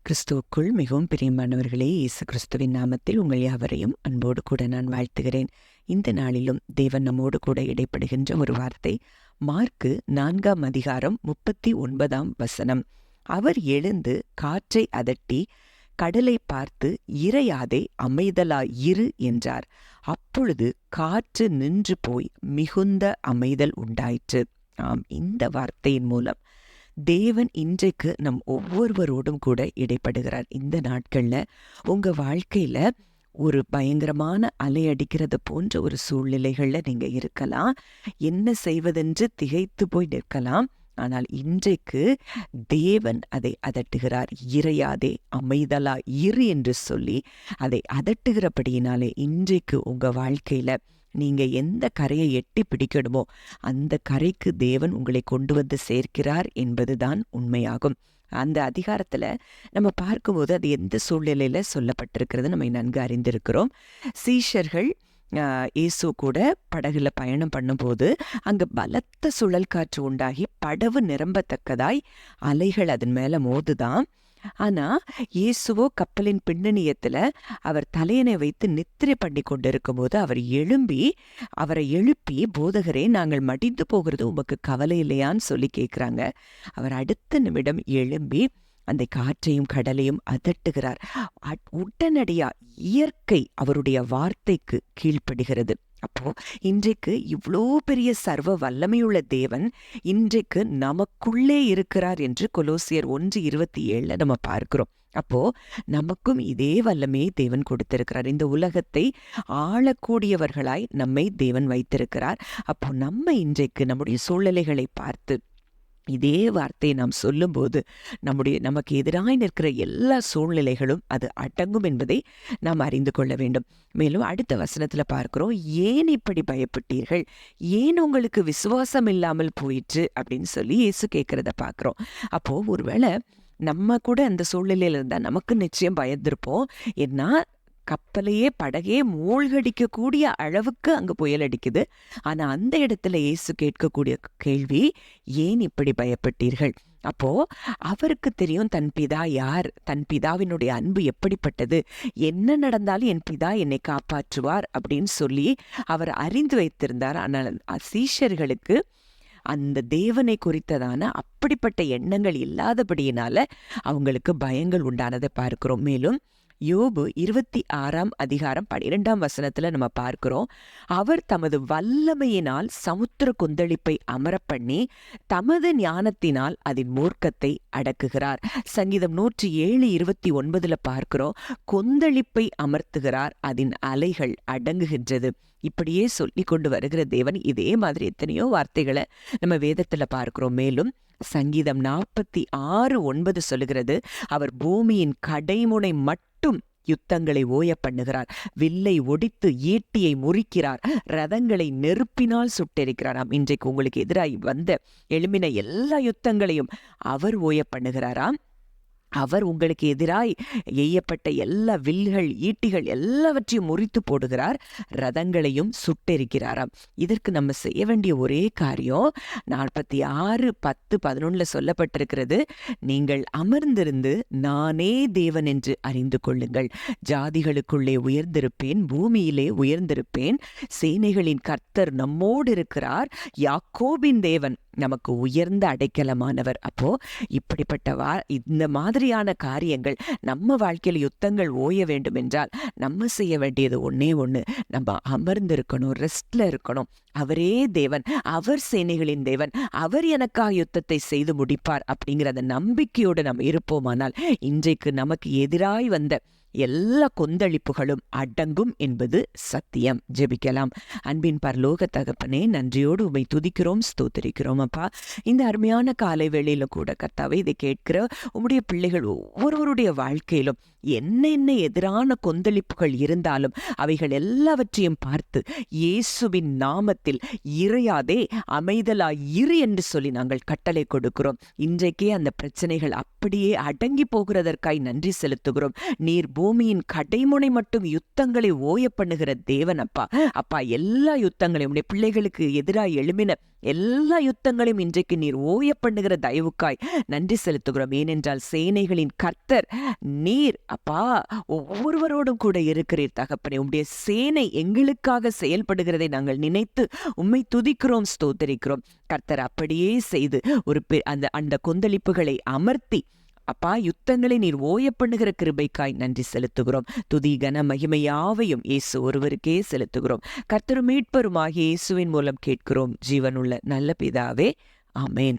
கிறிஸ்துவுக்குள் மிகவும் பிரியமானவர்களே, இயேசு கிறிஸ்துவின் நாமத்தில் உங்கள் யாவரையும் அன்போடு கூட நான் வாழ்த்துகிறேன். இந்த நாளிலும் தேவன் நம்மோடு கூட இடைப்படுகின்ற ஒரு வார்த்தை மார்க்கு 4ஆம் அதிகாரம் 39ஆம் வசனம். அவர் எழுந்து காற்றை அதட்டி கடலை பார்த்து, இறையாதே, அமைதலாய் இரு என்றார். அப்பொழுது காற்று நின்று போய் மிகுந்த அமைதல் உண்டாயிற்று. ஆம், இந்த வார்த்தையின் மூலம் தேவன் இன்றைக்கு நம் ஒவ்வொருவரோடும் கூட இடைப்படுகிறார். இந்த நாட்கள்ல உங்க வாழ்க்கையில ஒரு பயங்கரமான அலை அடிக்கிறது போன்ற ஒரு சூழ்நிலைகள்ல நீங்க இருக்கலாம். என்ன செய்வதென்று திகைத்து போய் நிற்கலாம். ஆனால் இன்றைக்கு தேவன் அதை அதட்டுகிறார். இறையாதே, அமைதலா இரு என்று சொல்லி அதை அதட்டுகிறபடியினாலே இன்றைக்கு உங்க வாழ்க்கையில நீங்க எந்த கரையை எட்டி பிடிக்கணுமோ அந்த கரைக்கு தேவன் உங்களை கொண்டு வந்து சேர்க்கிறார் என்பதுதான் உண்மையாகும். அந்த அதிகாரத்துல நம்ம பார்க்கும்போது அது எந்த சூழ்நிலையில சொல்லப்பட்டிருக்கிறது நம்ம நன்கு அறிந்திருக்கிறோம். சீஷர்கள் இயேசு கூட படகுல பயணம் பண்ணும்போது அங்க பலத்த சுழல் காற்று உண்டாகி படகு நிரம்பத்தக்கதாய் அலைகள் அதன் மேல மோதுதான். ஆனா இயேசுவோ கப்பலின் பின்னணியத்துல அவர் தலையணை வைத்து நித்திரை பண்ணி கொண்டிருக்கும் போது அவரை எழுப்பி, போதகரே, நாங்கள் மடிந்து போகிறது உமக்கு கவலை இல்லையான்னு சொல்லி கேட்கிறாங்க. அவர் அடுத்த நிமிடம் எழும்பி அந்த காற்றையும் கடலையும் அதட்டுகிறார். உடனடியா இயற்கை அவருடைய வார்த்தைக்கு கீழ்ப்படுகிறது. அப்போ இன்றைக்கு இவ்வளோ பெரிய சர்வ வல்லமையுள்ள தேவன் இன்றைக்கு நமக்குள்ளே இருக்கிறார் என்று கொலோசியர் 1:27 நம்ம பார்க்கிறோம். அப்போ நமக்கும் இதே வல்லமையை தேவன் கொடுத்திருக்கிறார். இந்த உலகத்தை ஆளக்கூடியவர்களாய் நம்மை தேவன் வைத்திருக்கிறார். அப்போ நம்ம இன்றைக்கு நம்முடைய சூழ்நிலைகளை பார்த்து இதே வார்த்தையை நாம் சொல்லும்போது நமக்கு எதிராக நிற்கிற எல்லா சூழ்நிலைகளும் அது அடங்கும் என்பதை நாம் அறிந்து கொள்ள வேண்டும். மேலும் அடுத்த வசனத்துல பார்க்கிறோம், ஏன் இப்படி பயப்பட்டீர்கள், ஏன் உங்களுக்கு விசுவாசம் இல்லாமல் போயிற்று அப்படின்னு சொல்லி இயேசு கேட்கிறத பார்க்கிறோம். அப்போ ஒருவேளை நம்ம கூட அந்த சூழ்நிலையில இருந்தா நமக்கு நிச்சயம் பயந்திருப்போம். ஏன்னா கப்பலையே படகையே மூழ்கடிக்கக்கூடிய அளவுக்கு அங்க புயல் அடிக்குது. ஆனா அந்த இடத்துல இயேசு கேட்கக்கூடிய கேள்வி, ஏன் இப்படி பயப்பட்டீர்கள்? அப்போ அவருக்கு தெரியும் தன் பிதா யார், தன் பிதாவினுடைய அன்பு எப்படிப்பட்டது, என்ன நடந்தாலும் என் பிதா என்னை காப்பாற்றுவார் அப்படின்னு சொல்லி அவர் அறிந்து வைத்திருந்தார். ஆனால் சீஷர்களுக்கு அந்த தேவனை குறித்ததான அப்படிப்பட்ட எண்ணங்கள் இல்லாதபடியினால அவங்களுக்கு பயங்கள் உண்டானதை பார்க்கிறோம். மேலும் யோபு 26ஆம் அதிகாரம் 12ஆம் வசனத்துல நம்ம பார்க்கிறோம், அவர் தமது வல்லமையினால் சமுத்திர கொந்தளிப்பை அமரப்பண்ணி தமது ஞானத்தினால் அதன் மூர்க்கத்தை அடக்குகிறார். சங்கீதம் 107:29 பார்க்கிறோம், கொந்தளிப்பை அமர்த்துகிறார், அதன் அலைகள் அடங்குகின்றது. இப்படியே சொல்லி கொண்டு வருகிற தேவன் இதே மாதிரி எத்தனையோ வார்த்தைகளை நம்ம வேதத்துல பார்க்கிறோம். மேலும் சங்கீதம் 46:9 சொல்லுகிறது, அவர் பூமியின் கடைமுனை மட்டும் யுத்தங்களை ஓய பண்ணுகிறார், வில்லை ஒடித்து ஈட்டியை முறிக்கிறார், ரதங்களை நெருப்பினால் சுட்டெரிக்கிறாராம். இன்றைக்கு உங்களுக்கு எதிராய் வந்த எழும்பின எல்லா யுத்தங்களையும் அவர் ஓய பண்ணுகிறாராம். அவர் உங்களுக்கு எதிராய் எய்யப்பட்ட எல்லா வில்கள் ஈட்டிகள் எல்லாவற்றையும் முறித்து போடுகிறார், ரதங்களையும் சுட்டெரிக்கிறாராம். இதற்கு நம்ம செய்ய வேண்டிய ஒரே காரியம் 46:10-11 சொல்லப்பட்டிருக்கிறது, நீங்கள் அமர்ந்திருந்து நானே தேவன் என்று அறிந்து கொள்ளுங்கள், ஜாதிகளுக்குள்ளே உயர்ந்திருப்பேன், பூமியிலே உயர்ந்திருப்பேன், சேனைகளின் கர்த்தர் நம்மோடு இருக்கிறார், யாக்கோபின் தேவன் நமக்கு உயர்ந்த அடைக்கலமானவர். அப்போ இப்படிப்பட்ட இந்த மாதிரியான காரியங்கள் நம்ம வாழ்க்கையில் யுத்தங்கள் ஓய வேண்டும் என்றால் நம்ம செய்ய வேண்டியது ஒன்னே ஒண்ணு, நம்ம அமர்ந்திருக்கணும், ரெஸ்ட்ல இருக்கணும். அவரே தேவன், அவர் சேனைகளின் தேவன், அவர் எனக்காக யுத்தத்தை செய்து முடிப்பார் அப்படிங்கிற அந்த நம்பிக்கையோடு நம்ம இருப்போமானால் இன்றைக்கு நமக்கு எதிராய் வந்த எல்லா கொந்தளிப்புகளும் அடங்கும் என்பது சத்தியம். ஜெபிக்கலாம். அன்பின் பரலோக தகப்பனே, நன்றியோடு உம்மை துதிக்கிறோம், ஸ்தோத்திரிக்கிறோம். அப்பா, இந்த அருமையான காலை வேளையில கூட கர்த்தாவே இதை கேட்கிற உம்முடைய பிள்ளைகள் ஒவ்வொருவருடைய வாழ்க்கையிலும் என்ன எதிரான கொந்தளிப்புகள் இருந்தாலும் அவைகள் எல்லாவற்றையும் பார்த்து இயேசுவின் நாமத்தில் இறையாதே, அமைதலாய் இரு என்று சொல்லி நாங்கள் கட்டளை கொடுக்கிறோம். இன்றைக்கே அந்த பிரச்சனைகள் அப்படியே அடங்கி போகிறதற்காய் நன்றி செலுத்துகிறோம். நீர் பூமியின் கடைமுனை மட்டும் யுத்தங்களை ஓய பண்ணுகிற தேவன் அப்பா. அப்பா, எல்லா யுத்தங்களையும் உடைய பிள்ளைகளுக்கு எதிராக எழும்பின எல்லா யுத்தங்களையும் இன்றைக்கு நீர் ஓய பண்ணுகிற தயவுக்காய் நன்றி செலுத்துகிறோம். ஏனென்றால் சேனைகளின் கர்த்தர் நீர் அப்பா ஒவ்வொருவரோடும் கூட இருக்கிறீர் தகப்பனே. உம்முடைய சேனை எங்களுக்காக செயல்படுகிறதை நாங்கள் நினைத்து உம்மை துதிக்கிறோம், ஸ்தோத்தரிக்கிறோம். கர்த்தர் அப்படியே செய்து ஒரு அந்த கொந்தளிப்புகளை அமர்த்தி அப்பா யுத்தங்களை நீர் ஓய பண்ணுகிற கிருபைக்காய் நன்றி செலுத்துகிறோம். துதி கன மகிமையாவையும் இயேசு ஒருவருக்கே செலுத்துகிறோம். கர்த்தரும் மீட்பருமாகிய இயேசுவின் மூலம் கேட்கிறோம் ஜீவனுள்ள நல்ல பிதாவே, ஆமேன்.